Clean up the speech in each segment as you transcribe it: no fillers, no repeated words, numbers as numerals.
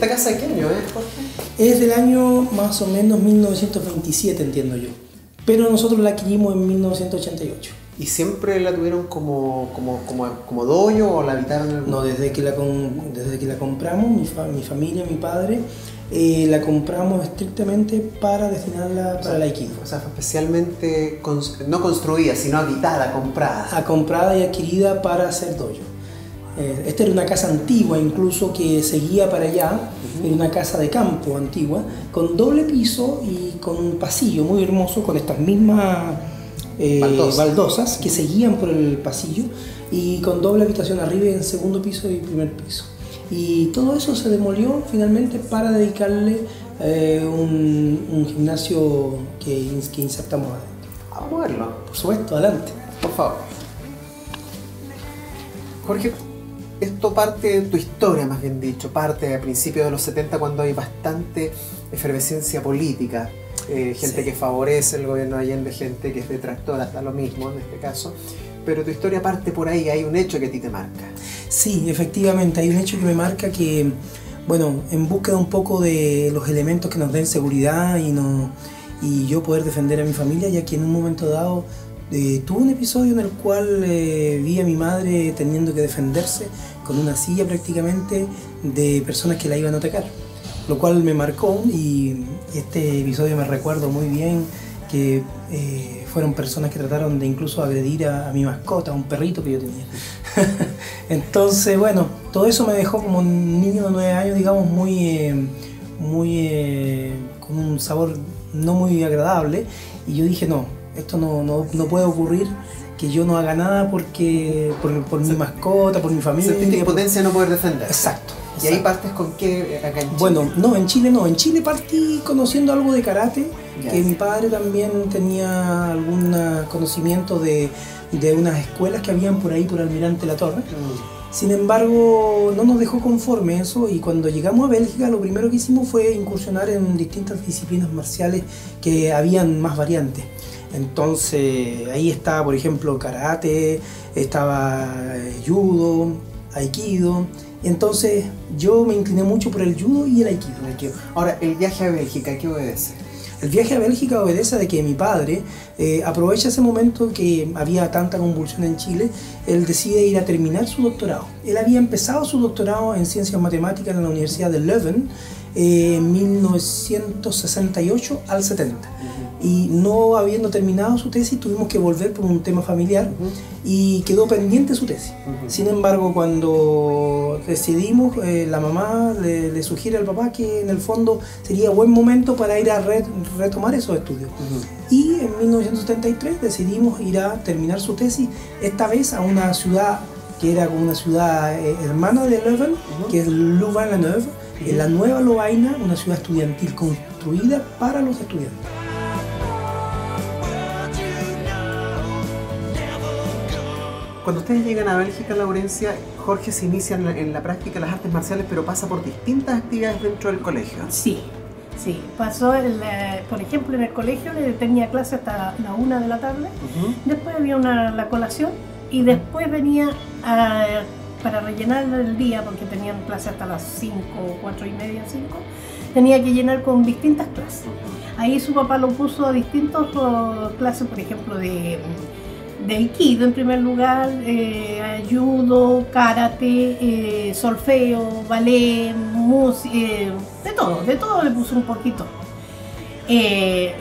¿Esta casa de qué año es, Jorge? Es del año más o menos 1927, entiendo yo. Pero nosotros la adquirimos en 1988. ¿Y siempre la tuvieron como doyo o la habitaron en el... No, desde que la compramos, mi familia, mi padre, la compramos estrictamente para destinarla para el aikido. O sea, fue especialmente no construida, sino habitada, comprada. Comprada y adquirida para hacer dojo. Esta era una casa antigua, incluso que seguía para allá. Era una casa de campo antigua, con doble piso y con un pasillo muy hermoso, con estas mismas baldosas que seguían por el pasillo, y con doble habitación arriba en segundo piso y primer piso. Y todo eso se demolió finalmente para dedicarle un gimnasio que insertamos adentro. Vamos a verlo. Por supuesto, adelante. Por favor. Jorge, esto parte de tu historia, más bien dicho, parte a principios de los 70, cuando hay bastante efervescencia política. Gente que favorece el gobierno de Allende, gente que es detractora, hasta lo mismo en este caso. Pero tu historia parte por ahí, hay un hecho que a ti te marca. Sí, efectivamente, hay un hecho que me marca que, bueno, en búsqueda un poco de los elementos que nos den seguridad y yo poder defender a mi familia, ya que en un momento dado tuve un episodio en el cual vi a mi madre teniendo que defenderse con una silla prácticamente de personas que la iban a atacar, lo cual me marcó, y este episodio me recuerdo muy bien que fueron personas que trataron de incluso agredir a mi mascota, a un perrito que yo tenía. Entonces, bueno, todo eso me dejó como un niño de 9 años, digamos, con un sabor no muy agradable, y yo dije, no, esto no puede ocurrir, que yo no haga nada por mi mascota, por mi familia. Sentiste impotencia no poder defender. Exacto. ¿Y ahí partes con qué acá en Chile? Bueno, no, en Chile no. En Chile partí conociendo algo de karate, que mi padre también tenía algún conocimiento de unas escuelas que habían por ahí, por Almirante La Torre. Sin embargo, no nos dejó conforme eso, y cuando llegamos a Bélgica lo primero que hicimos fue incursionar en distintas disciplinas marciales que habían más variantes. Entonces ahí estaba, por ejemplo, karate, estaba judo, aikido. Entonces yo me incliné mucho por el judo y el aikido. Ahora, el viaje a Bélgica, ¿qué obedece? El viaje a Bélgica obedece de que mi padre aprovecha ese momento que había tanta convulsión en Chile. Él decide ir a terminar su doctorado. Él había empezado su doctorado en Ciencias Matemáticas en la Universidad de Leuven en 1968 al 70. Y no habiendo terminado su tesis, tuvimos que volver por un tema familiar y quedó pendiente su tesis. Sin embargo, cuando decidimos, la mamá le sugiere al papá que en el fondo sería buen momento para ir a retomar esos estudios. Y en 1973 decidimos ir a terminar su tesis, esta vez a una ciudad que era una ciudad hermana de Leuven, que es Louvain-la-Neuve, en la Nueva Lovaina, una ciudad estudiantil construida para los estudiantes. Cuando ustedes llegan a Bélgica, Laurencia, Jorge se inicia en la práctica de las artes marciales, pero pasa por distintas actividades dentro del colegio. Sí, pasó, por ejemplo, en el colegio tenía clase hasta la 1 de la tarde, después había la colación, y después venía para rellenar el día, porque tenían clase hasta las 5, 4 y media, 5, tenía que llenar con distintas clases. Ahí su papá lo puso a distintas clases, por ejemplo, de aikido en primer lugar, judo, karate, solfeo, ballet, música, de todo le puso un poquito.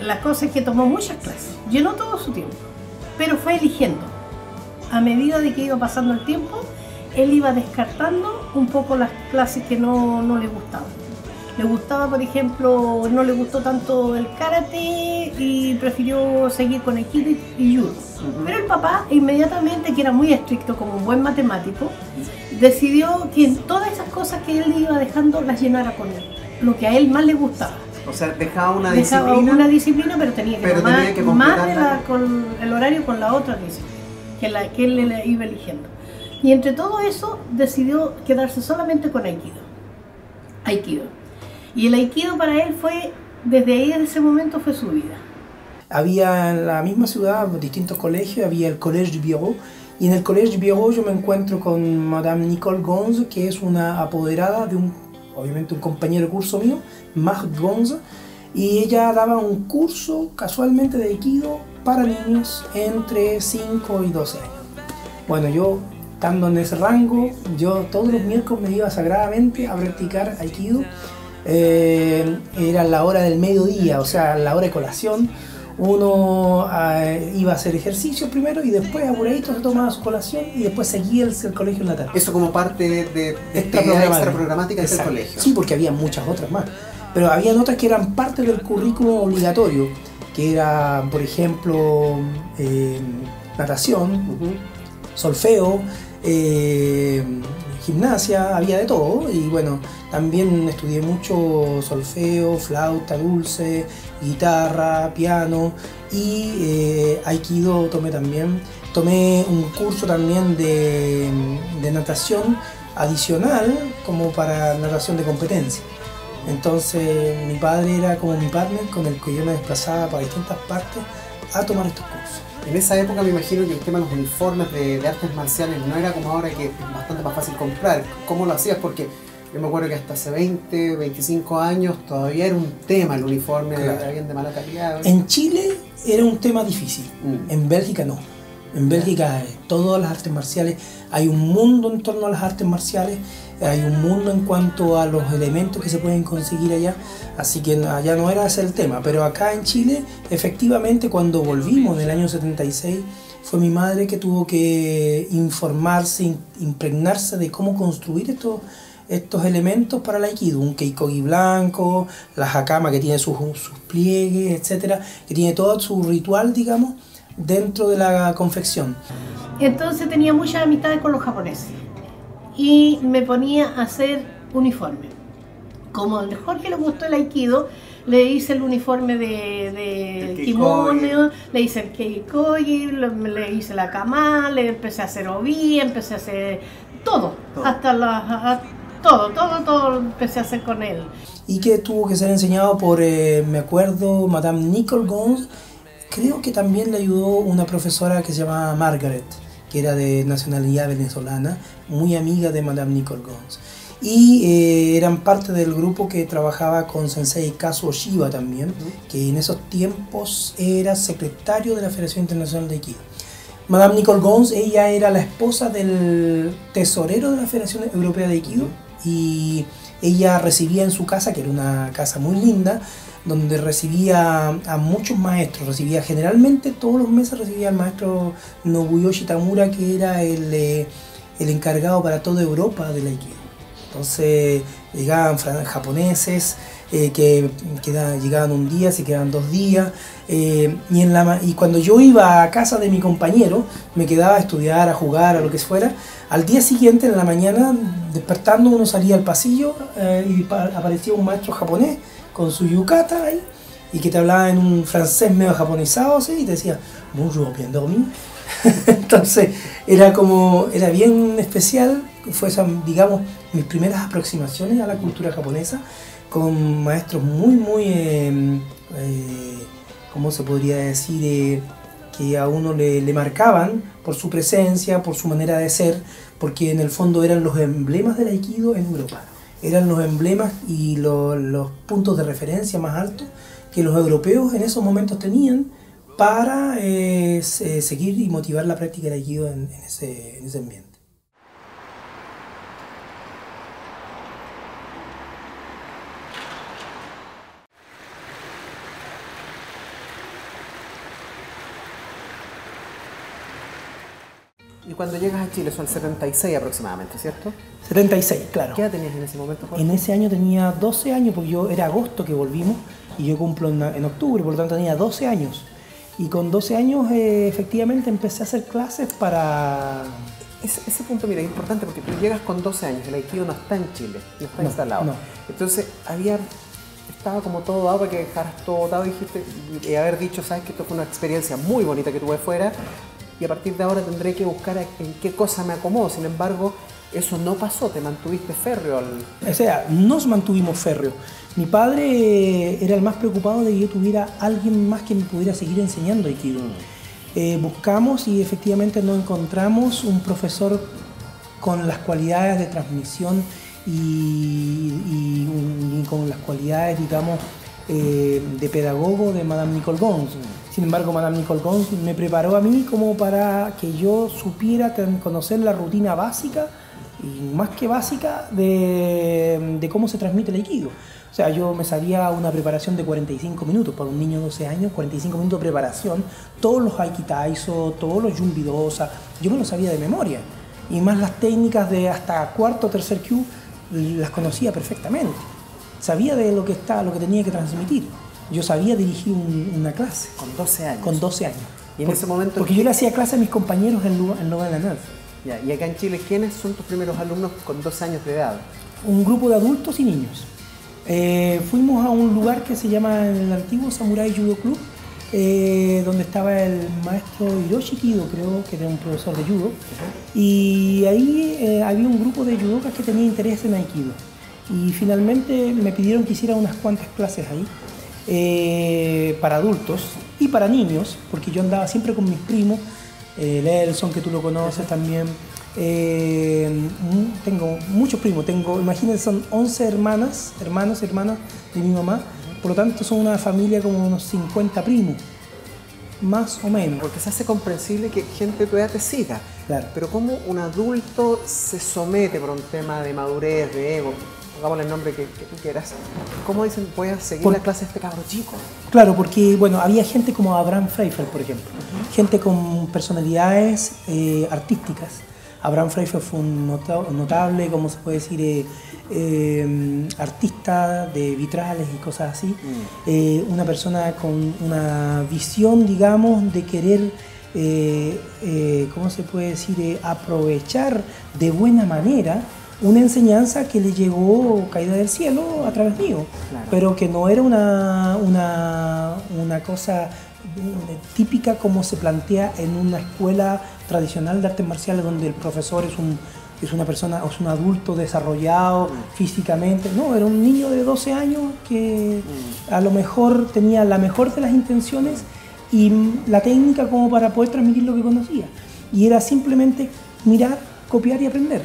La cosa es que tomó muchas clases, llenó todo su tiempo, pero fue eligiendo. A medida de que iba pasando el tiempo, él iba descartando un poco las clases que no le gustaban. Le gustaba, por ejemplo, no le gustó tanto el karate y prefirió seguir con aikido y judo. Pero el papá, inmediatamente, que era muy estricto como un buen matemático, decidió que todas esas cosas que él iba dejando las llenara con él, lo que a él más le gustaba. O sea, dejaba una disciplina, pero tenía que más con el horario con la otra disciplina, que él le iba eligiendo. Y entre todo eso, decidió quedarse solamente con aikido. Y el aikido para él fue, desde ese momento fue su vida. Había en la misma ciudad distintos colegios, había el Collège du Bureau, y en el Collège du Bureau yo me encuentro con Madame Nicole Gonz, que es una apoderada de un obviamente un compañero de curso mío, Marc Gonza, y ella daba un curso casualmente de Aikido para niños entre 5 y 12 años. Bueno, yo estando en ese rango, yo todos los miércoles me iba sagradamente a practicar Aikido. Era la hora del mediodía, o sea, la hora de colación. Uno iba a hacer ejercicio primero y después apuradito se tomaba su colación y después seguía el colegio en la tarde. Eso como parte de actividad extra programática del colegio. Sí, porque había muchas otras más. Pero habían otras que eran parte del currículo obligatorio, que era, por ejemplo, natación, solfeo, gimnasia, había de todo. Y bueno, también estudié mucho solfeo, flauta dulce, guitarra, piano y aikido tomé también. Tomé un curso también de natación adicional como para natación de competencia. Entonces mi padre era como mi partner con el que yo me desplazaba para distintas partes a tomar estos cursos. En esa época me imagino que el tema de los uniformes de artes marciales no era como ahora, que es bastante más fácil comprar. ¿Cómo lo hacías? Porque yo me acuerdo que hasta hace 20, 25 años todavía era un tema el uniforme, claro. Habían de mala calidad. En Chile era un tema difícil, en Bélgica no. En Bélgica todas las artes marciales, hay un mundo en torno a las artes marciales, hay un mundo en cuanto a los elementos que se pueden conseguir allá, así que allá no era ese el tema, pero acá en Chile efectivamente cuando volvimos en el año 76 fue mi madre que tuvo que informarse, impregnarse de cómo construir estos elementos para el Aikido, un keikogi blanco, la hakama que tiene sus pliegues, etcétera, que tiene todo su ritual, digamos, dentro de la confección. Entonces tenía muchas amistades con los japoneses y me ponía a hacer uniforme. Como a Jorge le gustó el Aikido, le hice el uniforme de kimono, le hice el keikogi, le hice la kama, le empecé a hacer obi, empecé a hacer todo. Hasta todo empecé a hacer con él. Y que tuvo que ser enseñado por, me acuerdo, Madame Nicole Gons. Creo que también le ayudó una profesora que se llamaba Margaret, que era de nacionalidad venezolana, muy amiga de Madame Nicole Gons. Y eran parte del grupo que trabajaba con Sensei Kazuo Shiba también, que en esos tiempos era secretario de la Federación Internacional de Aikido. Madame Nicole Gons, ella era la esposa del tesorero de la Federación Europea de Aikido y ella recibía en su casa, que era una casa muy linda, donde recibía a muchos maestros, generalmente todos los meses recibía al maestro Nobuyoshi Tamura, que era el encargado para toda Europa del Aikido. Entonces llegaban japoneses que llegaban un día, se quedaban 2 días, y cuando yo iba a casa de mi compañero, me quedaba a estudiar, a jugar, a lo que fuera. Al día siguiente, en la mañana, despertando, uno salía al pasillo y aparecía un maestro japonés con su yukata ahí, y que te hablaba en un francés medio japonizado, ¿sí? Y te decía, bonjour, bien dormi. Entonces era bien especial, fue, digamos, mis primeras aproximaciones a la cultura japonesa, con maestros muy, ¿cómo se podría decir? Que a uno le marcaban por su presencia, por su manera de ser, porque en el fondo eran los emblemas del Aikido en Europa. Eran los emblemas y los puntos de referencia más altos que los europeos en esos momentos tenían para seguir y motivar la práctica del Aikido en ese ambiente. Y cuando llegas a Chile son 76 aproximadamente, ¿cierto? 76, claro. ¿Qué edad tenías en ese momento, Jorge? En ese año tenía 12 años, porque era agosto que volvimos y yo cumplo en octubre, por lo tanto tenía 12 años. Y con 12 años efectivamente empecé a hacer clases para... Ese punto, mira, es importante porque tú llegas con 12 años, el Aikido no está en Chile, no está instalado. No. Entonces estaba como todo dado para que dejaras todo dado, dijiste, y haber dicho, sabes que esto fue una experiencia muy bonita que tuve fuera, y a partir de ahora tendré que buscar en qué cosa me acomodo. Sin embargo, eso no pasó, te mantuviste férreo. O sea, nos mantuvimos férreos. Mi padre era el más preocupado de que yo tuviera alguien más que me pudiera seguir enseñando Aikido. Buscamos y efectivamente no encontramos un profesor con las cualidades de transmisión y con las cualidades, digamos, de pedagogo de Madame Nicole Gons. Sin embargo, Madame Nicole Gons me preparó a mí como para que yo supiera conocer la rutina básica, y más que básica, de cómo se transmite el Aikido. O sea, yo me sabía una preparación de 45 minutos para un niño de 12 años, 45 minutos de preparación, todos los Aikitaiso, todos los Yumbidosa, yo me los sabía de memoria. Y más las técnicas de hasta cuarto o tercer Kyu, las conocía perfectamente. Sabía de lo que tenía que transmitir. Yo sabía dirigir una clase. Con 12 años. Con 12 años. Y en ese momento... Porque yo le hacía clase a mis compañeros en Nova Lanal. Ya, y acá en Chile, ¿quiénes son tus primeros alumnos con 12 años de edad? Un grupo de adultos y niños. Fuimos a un lugar que se llama el antiguo Samurai Judo Club, donde estaba el maestro Hiroshi Kido, creo que era un profesor de judo. Y ahí había un grupo de judokas que tenía interés en Aikido. Y finalmente me pidieron que hiciera unas cuantas clases ahí, para adultos y para niños, porque yo andaba siempre con mis primos, Nelson, que tú lo conoces también. Tengo muchos primos, imagínense, son 11 hermanos de mi mamá, por lo tanto son una familia como unos 50 primos, más o menos. Porque se hace comprensible que gente de tu edad te siga, claro. Pero ¿cómo un adulto se somete por un tema de madurez, de ego? Pongámosle el nombre que tú quieras. ¿Cómo dicen, puedes seguir la clase de este cabro chico? Claro, porque bueno, había gente como Abraham Freifeld, por ejemplo, gente con personalidades artísticas. Abraham Freifeld fue un notable, como se puede decir, artista de vitrales y cosas así. Una persona con una visión, digamos, de querer, ¿cómo se puede decir?, aprovechar de buena manera una enseñanza que le llegó caída del cielo a través mío, claro. Pero que no era una cosa típica como se plantea en una escuela tradicional de artes marciales, donde el profesor es una persona, es un adulto desarrollado físicamente. No, era un niño de 12 años que a lo mejor tenía la mejor de las intenciones y la técnica como para poder transmitir lo que conocía. Y era simplemente mirar, copiar y aprender.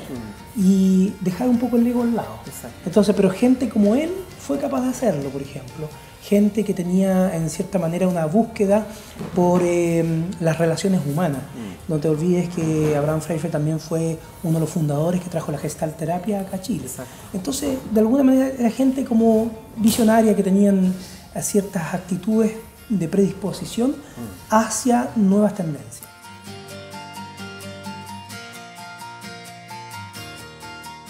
Y dejar un poco el ego al lado. Exacto. Entonces, pero gente como él fue capaz de hacerlo, por ejemplo. Gente que tenía, en cierta manera, una búsqueda por las relaciones humanas. No te olvides que Abraham Freifeld también fue uno de los fundadores que trajo la gestalterapia acá a Chile. Exacto. Entonces, de alguna manera, era gente como visionaria, que tenían ciertas actitudes de predisposición hacia nuevas tendencias.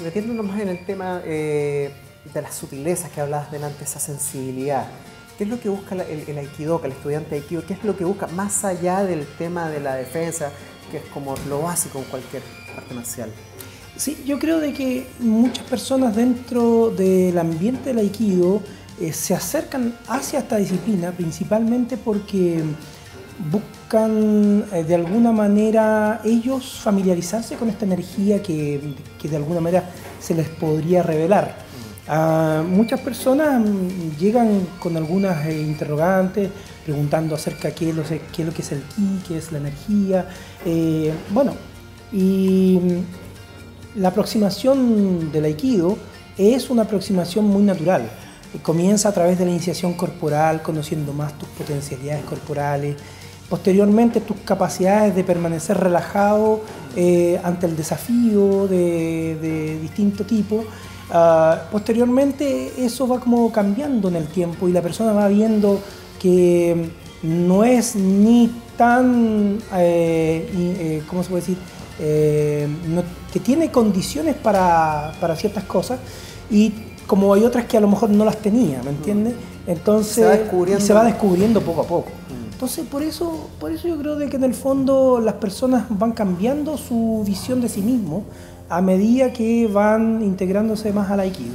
Metiéndonos más en el tema de las sutilezas que hablabas delante, esa sensibilidad, ¿qué es lo que busca el aikidoka, el estudiante de aikido? ¿Qué es lo que busca más allá del tema de la defensa, que es como lo básico en cualquier arte marcial? Sí, yo creo de que muchas personas dentro del ambiente del aikido se acercan hacia esta disciplina principalmente porque buscan de alguna manera ellos familiarizarse con esta energía que de alguna manera se les podría revelar. Muchas personas llegan con algunas interrogantes, preguntando acerca de qué es lo que es el ki, qué es la energía. Y la aproximación del aikido es una aproximación muy natural. Comienza a través de la iniciación corporal, conociendo más tus potencialidades corporales. Posteriormente, tus capacidades de permanecer relajado ante el desafío de distinto tipo. Posteriormente, eso va como cambiando en el tiempo y la persona va viendo que no es ni tan, ¿cómo se puede decir? Que tiene condiciones para ciertas cosas, y como hay otras que a lo mejor no las tenía, ¿me entiendes? Entonces se va descubriendo poco a poco. Entonces por eso yo creo de que en el fondo las personas van cambiando su visión de sí mismos a medida que van integrándose más al aikido.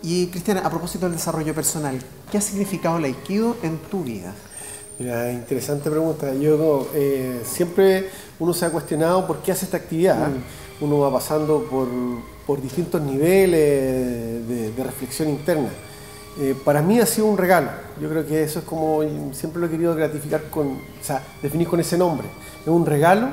Y Cristian, a propósito del desarrollo personal, ¿qué ha significado el aikido en tu vida? Mira, interesante pregunta. Yo siempre uno se ha cuestionado por qué hace esta actividad. Uno va pasando por distintos niveles de reflexión interna. Para mí ha sido un regalo. Yo creo que eso es como siempre lo he querido gratificar definir con ese nombre. Es un regalo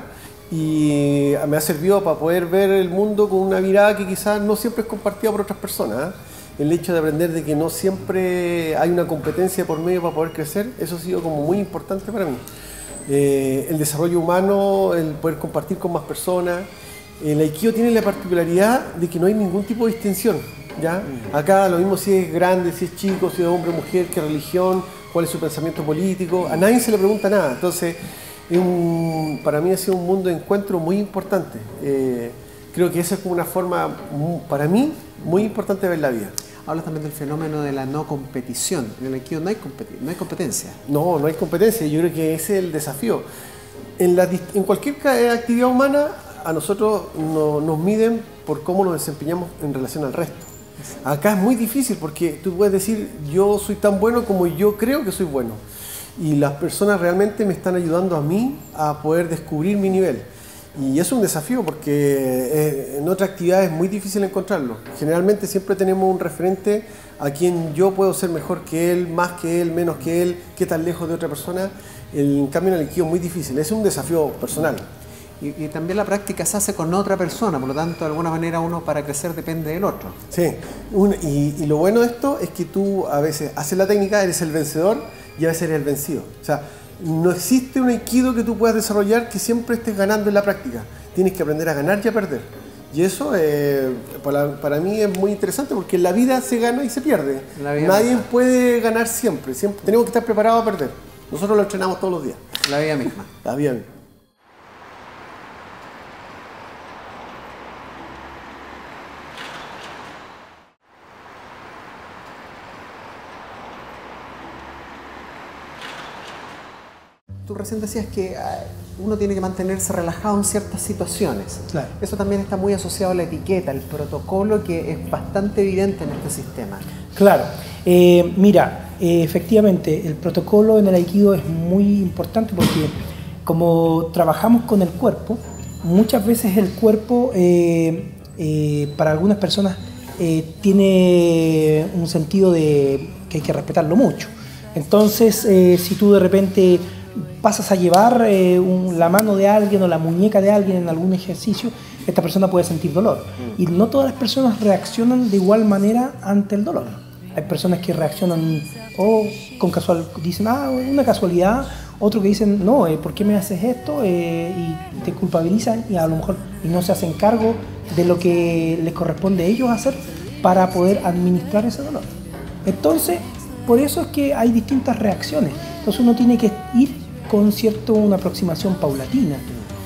y me ha servido para poder ver el mundo con una mirada que quizás no siempre es compartida por otras personas. El hecho de aprender de que no siempre hay una competencia por medio para poder crecer, eso ha sido como muy importante para mí. El desarrollo humano, el poder compartir con más personas. El Aikido tiene la particularidad de que no hay ningún tipo de distinción, ¿ya? Acá lo mismo si es grande, si es chico, si es hombre, mujer, qué religión, cuál es su pensamiento político, a nadie se le pregunta nada. Entonces, para mí ha sido un mundo de encuentro muy importante. Creo que esa es como una forma, para mí, muy importante de ver la vida. Hablas también del fenómeno de la no competición. En el Aikido no hay competencia. No hay competencia. Yo creo que ese es el desafío. En cualquier actividad humana, a nosotros nos miden por cómo nos desempeñamos en relación al resto. Acá es muy difícil porque tú puedes decir, yo soy tan bueno como yo creo que soy bueno. Y las personas realmente me están ayudando a mí a poder descubrir mi nivel. Y es un desafío porque en otra actividad es muy difícil encontrarlo. Generalmente siempre tenemos un referente a quien yo puedo ser mejor que él, más que él, menos que él, qué tan lejos de otra persona. En cambio en el Aikido es muy difícil, es un desafío personal. Y también la práctica se hace con otra persona, por lo tanto de alguna manera uno para crecer depende del otro. Sí, y lo bueno de esto es que tú a veces haces la técnica, eres el vencedor y a veces eres el vencido. O sea, no existe un Aikido que tú puedas desarrollar que siempre estés ganando en la práctica. Tienes que aprender a ganar y a perder. Y eso para mí es muy interesante porque en la vida se gana y se pierde. Nadie puede ganar siempre. Tenemos que estar preparados a perder. Nosotros lo entrenamos todos los días. La vida misma. La vida misma. Tú recién decías que uno tiene que mantenerse relajado en ciertas situaciones. Claro. Eso también está muy asociado a la etiqueta, el protocolo que es bastante evidente en este sistema. Claro. Mira, efectivamente, el protocolo en el Aikido es muy importante porque como trabajamos con el cuerpo, muchas veces el cuerpo para algunas personas tiene un sentido de que hay que respetarlo mucho. Entonces, si tú de repente pasas a llevar la mano de alguien o la muñeca de alguien en algún ejercicio, esta persona puede sentir dolor. Y no todas las personas reaccionan de igual manera ante el dolor. Hay personas que reaccionan dicen, una casualidad, otros que dicen, no, ¿por qué me haces esto? Y te culpabilizan y a lo mejor no se hacen cargo de lo que les corresponde a ellos hacer para poder administrar ese dolor. Entonces, por eso es que hay distintas reacciones. Entonces uno tiene que ir con una aproximación paulatina.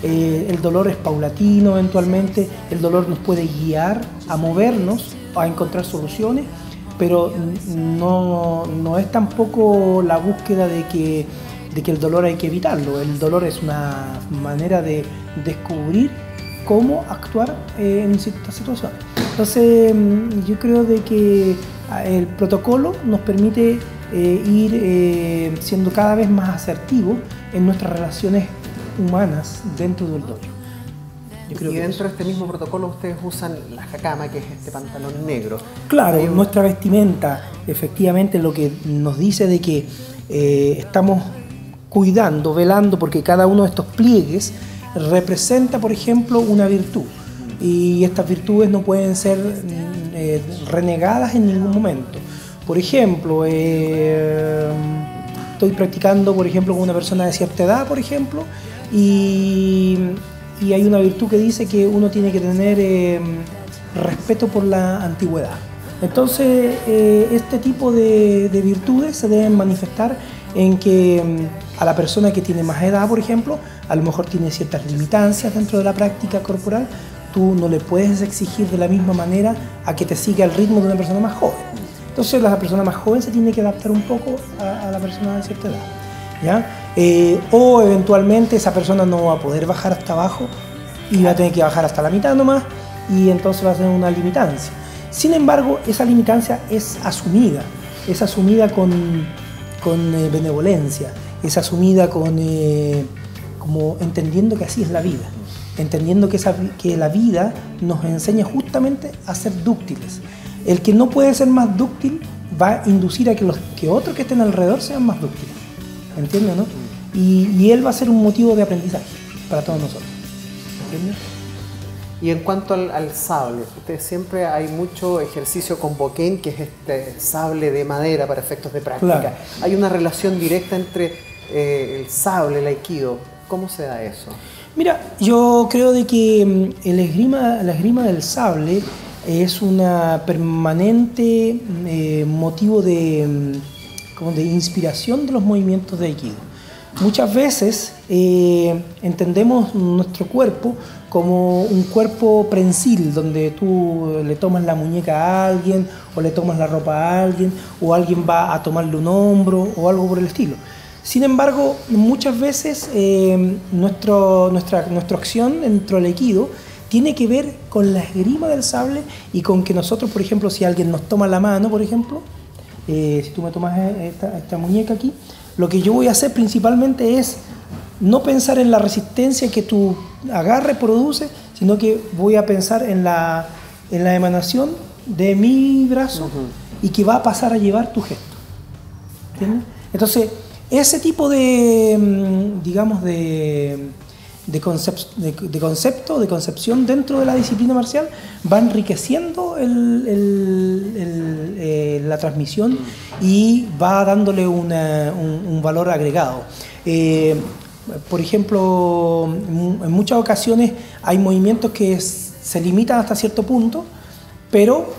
El dolor es paulatino eventualmente, el dolor nos puede guiar a movernos, a encontrar soluciones, pero no es tampoco la búsqueda de que el dolor hay que evitarlo. El dolor es una manera de descubrir cómo actuar en ciertas situaciones. Entonces yo creo de que el protocolo nos permite ir siendo cada vez más asertivos en nuestras relaciones humanas dentro del dojo. Y dentro de este mismo protocolo ustedes usan la hakama, que es este pantalón negro. Claro, nuestra vestimenta efectivamente lo que nos dice de que estamos cuidando, velando, porque cada uno de estos pliegues representa, por ejemplo, una virtud. Y estas virtudes no pueden ser renegadas en ningún momento. Por ejemplo, estoy practicando, por ejemplo, con una persona de cierta edad, por ejemplo, y hay una virtud que dice que uno tiene que tener respeto por la antigüedad. Entonces, este tipo de virtudes se deben manifestar en que a la persona que tiene más edad, por ejemplo, a lo mejor tiene ciertas limitancias dentro de la práctica corporal. Tú no le puedes exigir de la misma manera a que te siga el ritmo de una persona más joven. Entonces la persona más joven se tiene que adaptar un poco a la persona de cierta edad, ¿ya? O eventualmente esa persona no va a poder bajar hasta abajo y va a tener que bajar hasta la mitad nomás, y entonces va a tener una limitancia. Sin embargo, esa limitancia es asumida con benevolencia, es asumida como entendiendo que así es la vida, entendiendo que la vida nos enseña justamente a ser dúctiles. El que no puede ser más dúctil va a inducir a que otros que estén alrededor sean más dúctiles, ¿entiendes, no? Y él va a ser un motivo de aprendizaje para todos nosotros. ¿entiendes? Y en cuanto al sable, ustedes siempre hay mucho ejercicio con boquén, que es este sable de madera para efectos de práctica. Claro. Hay una relación directa entre el sable, el aikido. ¿Cómo se da eso? Mira, yo creo de que la esgrima del sable es una permanente motivo como de inspiración de los movimientos de aikido. Muchas veces entendemos nuestro cuerpo como un cuerpo prensil, donde tú le tomas la muñeca a alguien, o le tomas la ropa a alguien, o alguien va a tomarle un hombro, o algo por el estilo. Sin embargo, muchas veces nuestra acción dentro del aikido tiene que ver con la esgrima del sable y con que nosotros, por ejemplo, si alguien nos toma la mano, por ejemplo, si tú me tomas esta muñeca aquí, lo que yo voy a hacer principalmente es no pensar en la resistencia que tu agarre produce, sino que voy a pensar en la emanación de mi brazo y que va a pasar a llevar tu gesto. ¿Entiendes? Entonces, ese tipo de, digamos, de concepción dentro de la disciplina marcial va enriqueciendo la transmisión y va dándole un valor agregado. Por ejemplo, en muchas ocasiones hay movimientos que se limitan hasta cierto punto, pero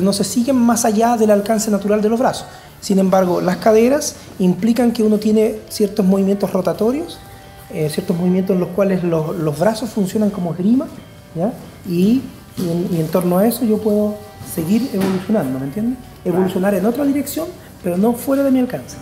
no se siguen más allá del alcance natural de los brazos. Sin embargo, las caderas implican que uno tiene ciertos movimientos rotatorios, ciertos movimientos en los cuales los brazos funcionan como esgrima, ¿ya? Y en torno a eso yo puedo seguir evolucionando, ¿me entiendes? Evolucionar en otra dirección, pero no fuera de mi alcance.